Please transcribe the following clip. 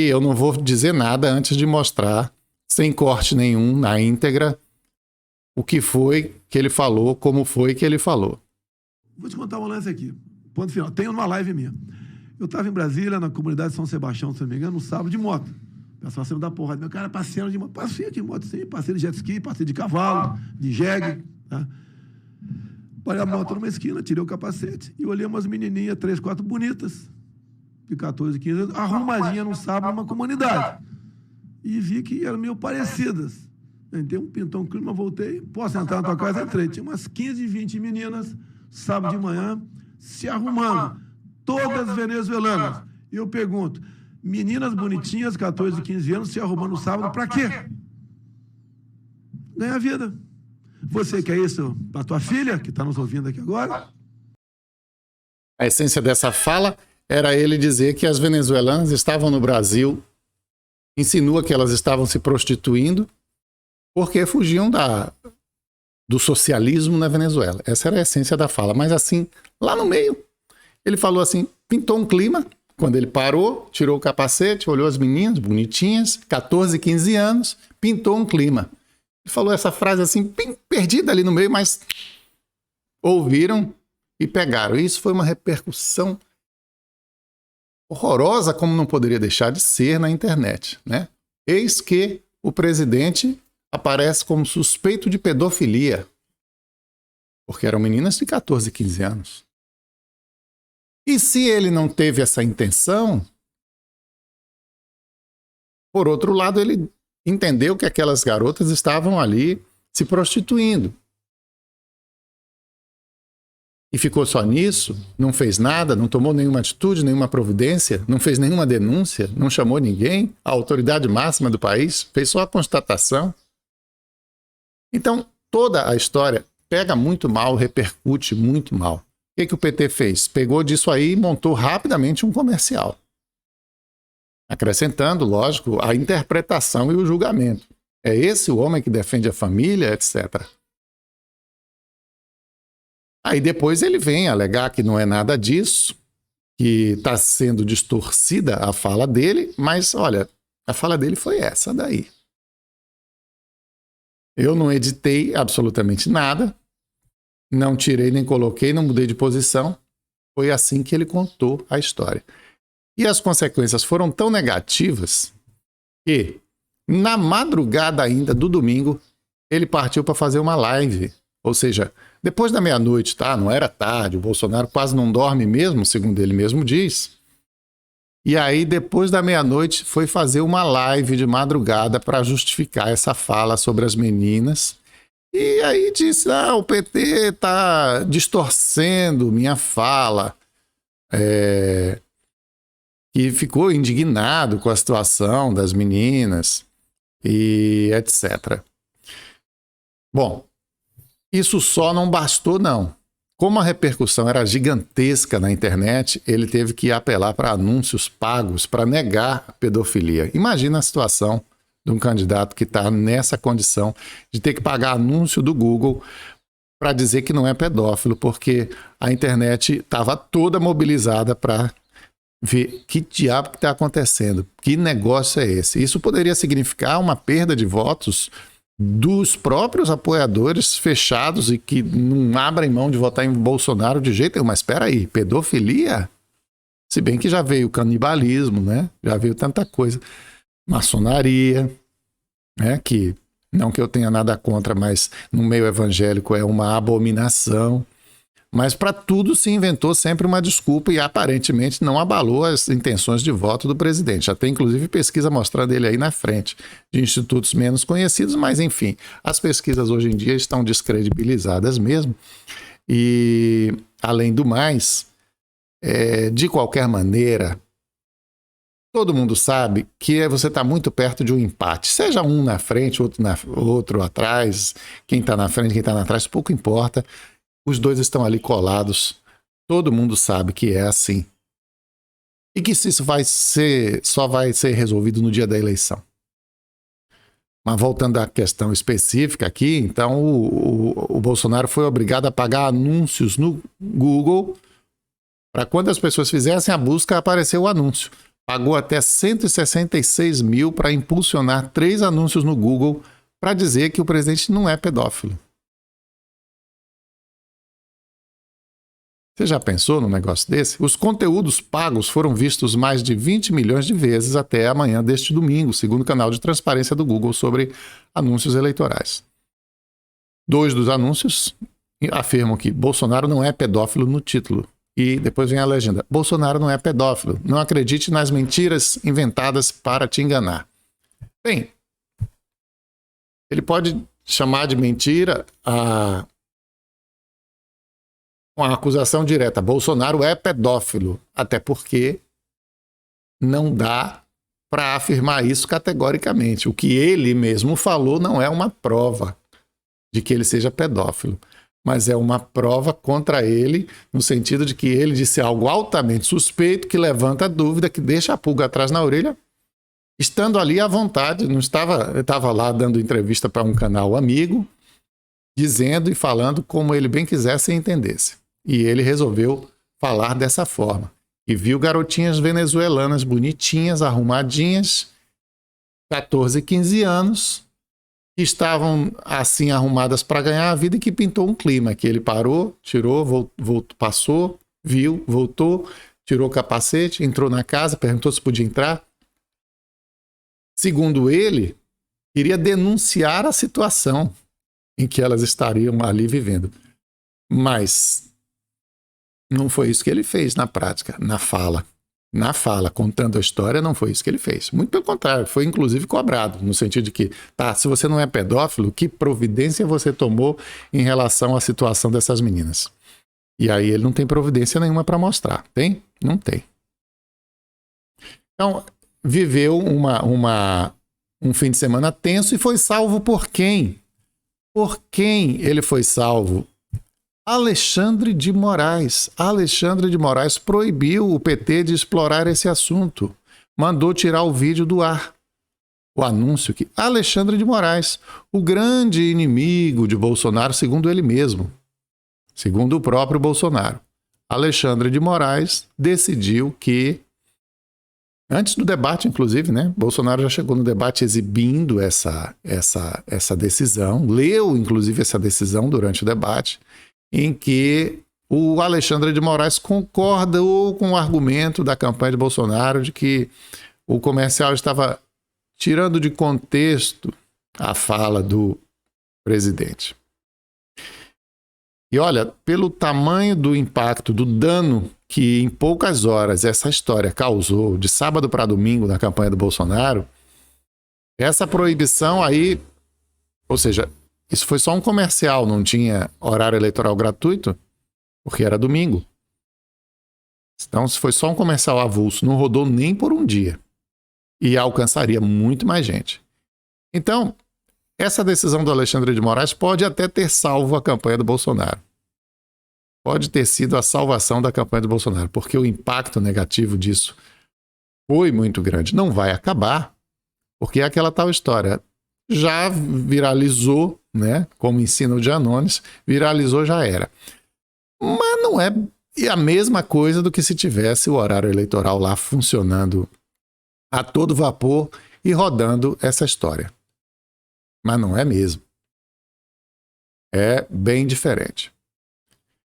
E eu não vou dizer nada antes de mostrar, sem corte nenhum, na íntegra, o que foi que ele falou, como foi que ele falou. Vou te contar um lance aqui. Ponto final. Tem uma live minha. Eu estava em Brasília, na comunidade de São Sebastião, se não me engano, no sábado, de moto. O pessoal sempre dá porrada. Meu cara passeando de moto. Passeio de moto, sim. Passeio de jet ski, passeio de cavalo, de jegue. Tá? Parei a moto numa esquina, tirei o capacete e olhei umas menininhas, 3, 4 bonitas, de 14, 15 anos, arrumadinhas num sábado numa comunidade. E vi que eram meio parecidas. Entrei pintou um clima, voltei. Posso entrar na tua casa? Entrei. Tinha umas 15, 20 meninas, sábado de manhã, se arrumando. Todas venezuelanas. E eu pergunto, meninas bonitinhas, 14, 15 anos, se arrumando no sábado, pra quê? Ganhar vida. Você quer isso para tua filha, que está nos ouvindo aqui agora? A essência dessa fala era ele dizer que as venezuelanas estavam no Brasil, insinua que elas estavam se prostituindo porque fugiam do socialismo na Venezuela. Essa era a essência da fala. Mas assim, lá no meio, ele falou assim, pintou um clima, quando ele parou, tirou o capacete, olhou as meninas bonitinhas, 14, 15 anos, pintou um clima. Ele falou essa frase assim, bem perdida ali no meio, mas ouviram e pegaram. E isso foi uma repercussão horrorosa, como não poderia deixar de ser na internet, né? Eis que o presidente aparece como suspeito de pedofilia, porque eram meninas de 14, 15 anos. E se ele não teve essa intenção, por outro lado, ele entendeu que aquelas garotas estavam ali se prostituindo. E ficou só nisso, não fez nada, não tomou nenhuma atitude, nenhuma providência, não fez nenhuma denúncia, não chamou ninguém, a autoridade máxima do país, fez só a constatação. Então, toda a história pega muito mal, repercute muito mal. O que o PT fez? Pegou disso aí e montou rapidamente um comercial. Acrescentando, lógico, a interpretação e o julgamento. É esse o homem que defende a família, etc. Aí depois ele vem alegar que não é nada disso, que está sendo distorcida a fala dele, mas olha, a fala dele foi essa daí. Eu não editei absolutamente nada, não tirei nem coloquei, não mudei de posição. Foi assim que ele contou a história. E as consequências foram tão negativas que, na madrugada ainda do domingo, ele partiu para fazer uma live. Ou seja, depois da meia-noite, tá? Não era tarde, o Bolsonaro quase não dorme mesmo, segundo ele mesmo diz. E aí, depois da meia-noite, foi fazer uma live de madrugada para justificar essa fala sobre as meninas. E aí disse, o PT está distorcendo minha fala. Que ficou indignado com a situação das meninas e etc. Bom, isso só não bastou, não. Como a repercussão era gigantesca na internet, ele teve que apelar para anúncios pagos para negar a pedofilia. Imagina a situação de um candidato que está nessa condição de ter que pagar anúncio do Google para dizer que não é pedófilo, porque a internet estava toda mobilizada para ver que diabo que está acontecendo, que negócio é esse. Isso poderia significar uma perda de votos dos próprios apoiadores fechados e que não abrem mão de votar em Bolsonaro de jeito nenhum. Mas espera aí, pedofilia? Se bem que já veio canibalismo, né? Já veio tanta coisa. Maçonaria, né? Que não que eu tenha nada contra, mas no meio evangélico é uma abominação. Mas para tudo se inventou sempre uma desculpa e aparentemente não abalou as intenções de voto do presidente. Já tem inclusive pesquisa mostrando ele aí na frente de institutos menos conhecidos, mas enfim, as pesquisas hoje em dia estão descredibilizadas mesmo. E além do mais, de qualquer maneira, todo mundo sabe que você está muito perto de um empate. Seja um na frente, outro atrás, quem está na frente, quem está atrás, pouco importa. Os dois estão ali colados. Todo mundo sabe que é assim. E que isso só vai ser resolvido no dia da eleição. Mas voltando à questão específica aqui, então o Bolsonaro foi obrigado a pagar anúncios no Google para quando as pessoas fizessem a busca aparecer o anúncio. pagou até 166 mil para impulsionar 3 anúncios no Google para dizer que o presidente não é pedófilo. Você já pensou num negócio desse? Os conteúdos pagos foram vistos mais de 20 milhões de vezes até amanhã deste domingo, segundo o canal de transparência do Google sobre anúncios eleitorais. 2 dos anúncios afirmam que Bolsonaro não é pedófilo no título. E depois vem a legenda: Bolsonaro não é pedófilo. Não acredite nas mentiras inventadas para te enganar. Bem, ele pode chamar de mentira uma acusação direta: Bolsonaro é pedófilo, até porque não dá para afirmar isso categoricamente. O que ele mesmo falou não é uma prova de que ele seja pedófilo, mas é uma prova contra ele, no sentido de que ele disse algo altamente suspeito, que levanta dúvida, que deixa a pulga atrás na orelha, estando ali à vontade. Não estava lá dando entrevista para um canal amigo, dizendo e falando como ele bem quisesse e entendesse. E ele resolveu falar dessa forma. E viu garotinhas venezuelanas bonitinhas, arrumadinhas, 14, 15 anos, que estavam assim arrumadas para ganhar a vida, e que pintou um clima, que ele parou, tirou, voltou, passou, viu, voltou, tirou o capacete, entrou na casa, perguntou se podia entrar. Segundo ele, queria denunciar a situação em que elas estariam ali vivendo. Mas não foi isso que ele fez na prática, na fala. Na fala, contando a história, não foi isso que ele fez. Muito pelo contrário, foi inclusive cobrado, no sentido de que, tá, se você não é pedófilo, que providência você tomou em relação à situação dessas meninas? E aí ele não tem providência nenhuma para mostrar. Tem? Não tem. Então, viveu um fim de semana tenso e foi salvo por quem? Por quem ele foi salvo? Alexandre de Moraes. Alexandre de Moraes proibiu o PT de explorar esse assunto. Mandou tirar o vídeo do ar. O anúncio que Alexandre de Moraes, o grande inimigo de Bolsonaro, segundo ele mesmo, segundo o próprio Bolsonaro, Alexandre de Moraes decidiu que, antes do debate, inclusive, né? Bolsonaro já chegou no debate exibindo essa decisão, leu, inclusive, essa decisão durante o debate, em que o Alexandre de Moraes concorda com o argumento da campanha de Bolsonaro de que o comercial estava tirando de contexto a fala do presidente. E olha, pelo tamanho do impacto, do dano que em poucas horas essa história causou, de sábado para domingo na campanha do Bolsonaro, essa proibição aí, ou seja, isso foi só um comercial, não tinha horário eleitoral gratuito, porque era domingo. Então, se foi só um comercial avulso, não rodou nem por um dia. E alcançaria muito mais gente. Então, essa decisão do Alexandre de Moraes pode até ter salvo a campanha do Bolsonaro. Pode ter sido a salvação da campanha do Bolsonaro, porque o impacto negativo disso foi muito grande. Não vai acabar, porque é aquela tal história. Já viralizou, né? Como ensina o Janones, viralizou, já era. Mas não é a mesma coisa do que se tivesse o horário eleitoral lá funcionando a todo vapor e rodando essa história. Mas não é mesmo. É bem diferente.